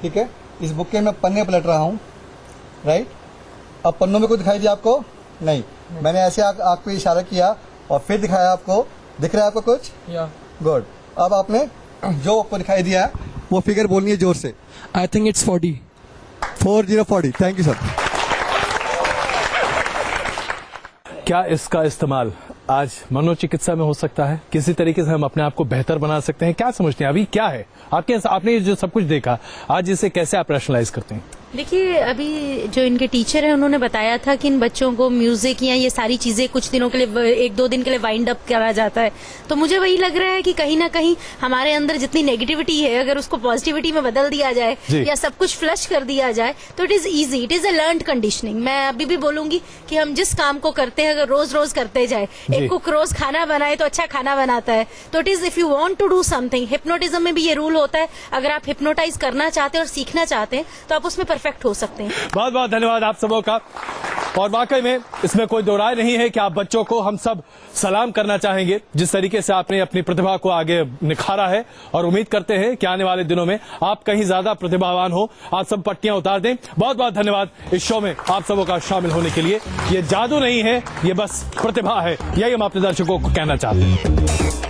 ठीक है? इस बुक के मैं पन्ने पलट रहा हूँ, राइट? अब पन्नों में कुछ दिखाई दिया आपको? नहीं। मैंने ऐसे आंख पे इशारा किया और फिर दिखाया आपको। दिख रहा है आपको कुछ? या गुड। अब आपने जो आपको दिखाई दिया वो फिगर बोलनी है जोर से। I think it's 40। 4040। Thank you sir. क्या इसका इस्तेमाल आज मनोचिकित्सा में हो सकता है? किसी तरीके से हम अपने आप को बेहतर बना सकते हैं? क्या समझते हैं? अभी क्या है आपने जो सब कुछ देखा, आज इसे कैसे आप रैशनलाइज करते हैं? देखिए, अभी जो इनके टीचर हैं उन्होंने बताया था कि इन बच्चों को म्यूजिक या ये सारी चीजें कुछ दिनों के लिए 1-2 दिन के लिए वाइंड अप करा जाता है। तो मुझे वही लग रहा है कि कहीं ना कहीं हमारे अंदर जितनी नेगेटिविटी है अगर उसको पॉजिटिविटी में बदल दिया जाए या सब कुछ फ्लश कर दिया जाए तो it is easy, it is a learned conditioning. मैं अभी भी बोलूंगी कि हम जिस काम को करते हैं अगर रोज रोज करते जाए, एक कुक रोज खाना बनाए तो अच्छा खाना बनाता है। तो it is if you want to do something, hypnotism में भी ये रूल होता है, अगर आप हिप्नोटाइज करना चाहते हैं और सीखना चाहते हैं तो आप उसमें परफेक्ट हो सकते हैं। बहुत बहुत धन्यवाद आप सबों का। और वाकई में इसमें कोई दो राय नहीं है कि आप बच्चों को हम सब सलाम करना चाहेंगे, जिस तरीके से आपने अपनी प्रतिभा को आगे निखारा है। और उम्मीद करते हैं कि आने वाले दिनों में आप कहीं ज्यादा प्रतिभावान हो, आप सब पट्टियां उतार दें। बहुत बहुत धन्यवाद इस शो में आप सबों का शामिल होने के लिए। ये जादू नहीं है, ये बस प्रतिभा है, यही हम अपने दर्शकों को कहना चाहते हैं।